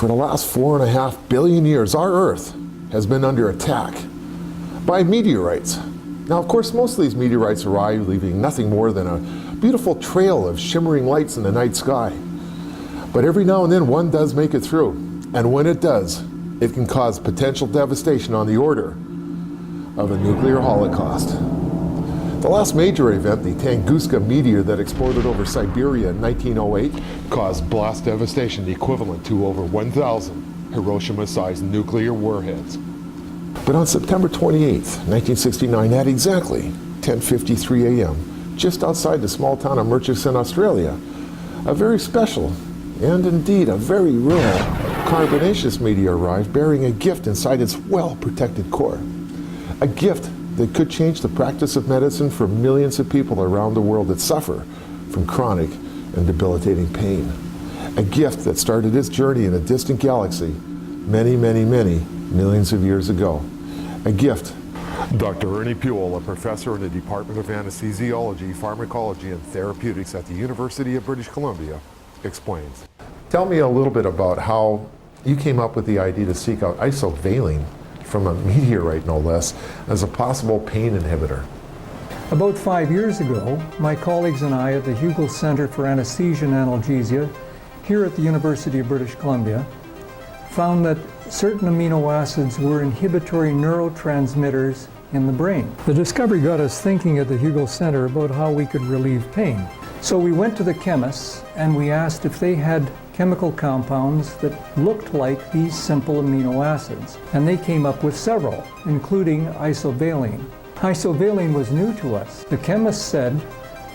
For the last 4.5 billion years, our Earth has been under attack by meteorites. Now, of course, most of these meteorites arrive leaving nothing more than a beautiful trail of shimmering lights in the night sky. But every now and then one does make it through. And when it does, it can cause potential devastation on the order of a nuclear holocaust. The last major event, the Tunguska meteor that exploded over Siberia in 1908, caused blast devastation equivalent to over 1,000 Hiroshima-sized nuclear warheads. But on September 28, 1969, at exactly 10:53 a.m., just outside the small town of Murchison, Australia, a very special and indeed a very rare carbonaceous meteor arrived bearing a gift inside its well-protected core. A gift that could change the practice of medicine for millions of people around the world that suffer from chronic and debilitating pain. A gift that started its journey in a distant galaxy many, many, many millions of years ago. A gift. Dr. Ernie Puhl, a professor in the Department of Anesthesiology, Pharmacology, and Therapeutics at the University of British Columbia, explains. Tell me a little bit about how you came up with the idea to seek out isovaline from a meteorite, no less, as a possible pain inhibitor. About 5 years ago, my colleagues and I at the Hugel Center for Anesthesia and Analgesia here at the University of British Columbia found that certain amino acids were inhibitory neurotransmitters in the brain. The discovery got us thinking at the Hugel Center about how we could relieve pain. So we went to the chemists and we asked if they had chemical compounds that looked like these simple amino acids. And they came up with several, including isovaline. Isovaline was new to us. The chemists said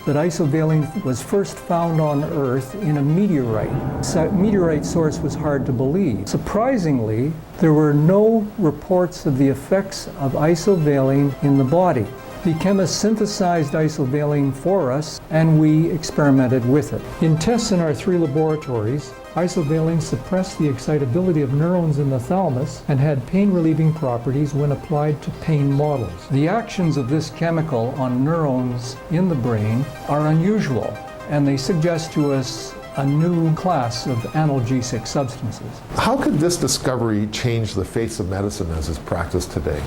that isovaline was first found on Earth in a meteorite. So meteorite source was hard to believe. Surprisingly, there were no reports of the effects of isovaline in the body. The chemists synthesized isovaline for us, and we experimented with it. In tests in our 3 laboratories, isovaline suppressed the excitability of neurons in the thalamus and had pain-relieving properties when applied to pain models. The actions of this chemical on neurons in the brain are unusual, and they suggest to us a new class of analgesic substances. How could this discovery change the face of medicine as is practiced today?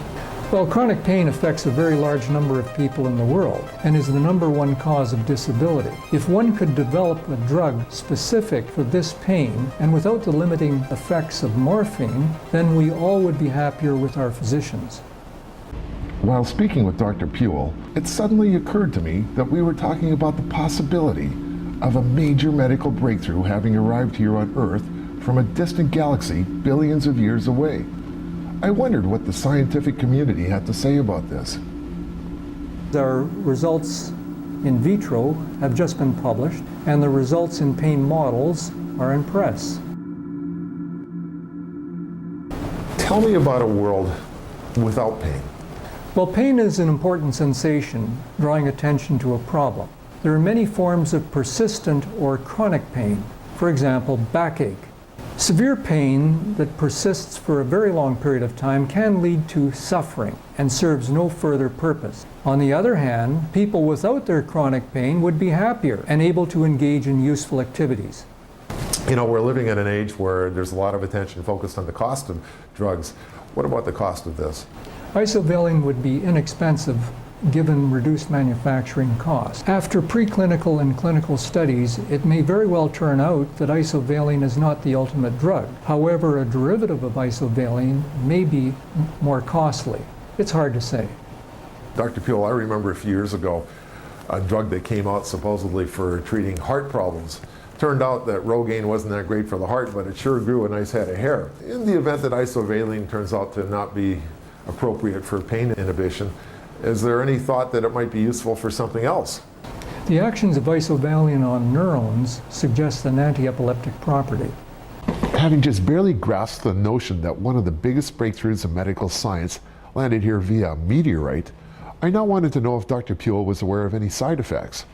Well, chronic pain affects a very large number of people in the world and is the #1 cause of disability. If one could develop a drug specific for this pain and without the limiting effects of morphine, then we all would be happier with our physicians. While speaking with Dr. Puhl, it suddenly occurred to me that we were talking about the possibility of a major medical breakthrough having arrived here on Earth from a distant galaxy billions of years away. I wondered what the scientific community had to say about this. Our results in vitro have just been published, and the results in pain models are in press. Tell me about a world without pain. Well, pain is an important sensation, drawing attention to a problem. There are many forms of persistent or chronic pain. For example, backache. Severe pain that persists for a very long period of time can lead to suffering and serves no further purpose. On the other hand, people without their chronic pain would be happier and able to engage in useful activities. You know, we're living in an age where there's a lot of attention focused on the cost of drugs. What about the cost of this? Isovaline would be inexpensive given reduced manufacturing costs. After preclinical and clinical studies, it may very well turn out that isovaline is not the ultimate drug. However, a derivative of isovaline may be more costly. It's hard to say. Dr. Puhl, I remember a few years ago a drug that came out supposedly for treating heart problems. Turned out that Rogaine wasn't that great for the heart, but it sure grew a nice head of hair. In the event that isovaline turns out to not be appropriate for pain inhibition, is there any thought that it might be useful for something else? The actions of isovaline on neurons suggest an anti-epileptic property. Having just barely grasped the notion that one of the biggest breakthroughs in medical science landed here via a meteorite, I now wanted to know if Dr. Puhl was aware of any side effects.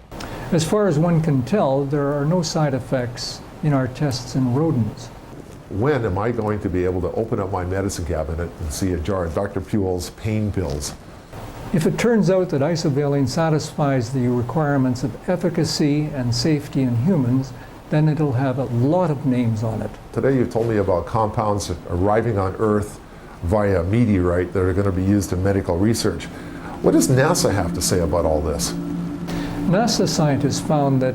As far as one can tell, there are no side effects in our tests in rodents. When am I going to be able to open up my medicine cabinet and see a jar of Dr. Puhl's pain pills? If it turns out that isovaline satisfies the requirements of efficacy and safety in humans, then it'll have a lot of names on it. Today you told me about compounds arriving on Earth via meteorite that are going to be used in medical research. What does NASA have to say about all this? NASA scientists found that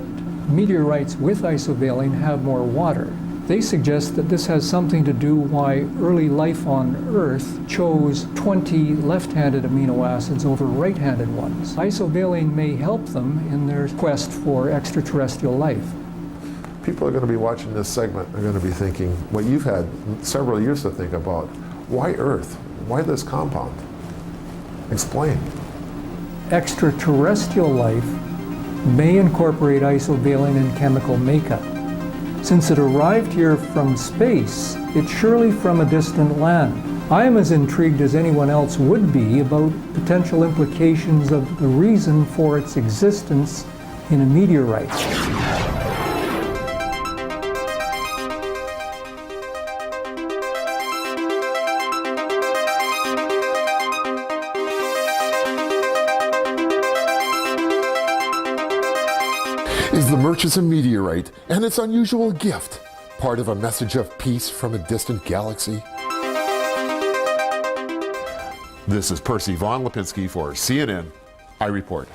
meteorites with isovalene have more water. They suggest that this has something to do why early life on Earth chose 20 left-handed amino acids over right-handed ones. Isovalene may help them in their quest for extraterrestrial life. People are going to be watching this segment, are going to be thinking what you've had several years to think about. Why Earth? Why this compound? Explain. Extraterrestrial life may incorporate isovalene in chemical makeup. Since it arrived here from space, it's surely from a distant land. I am as intrigued as anyone else would be about potential implications of the reason for its existence in a meteorite. Is the Murchison meteorite and its unusual gift part of a message of peace from a distant galaxy? This is Percy Von Lipinski for CNN iReport.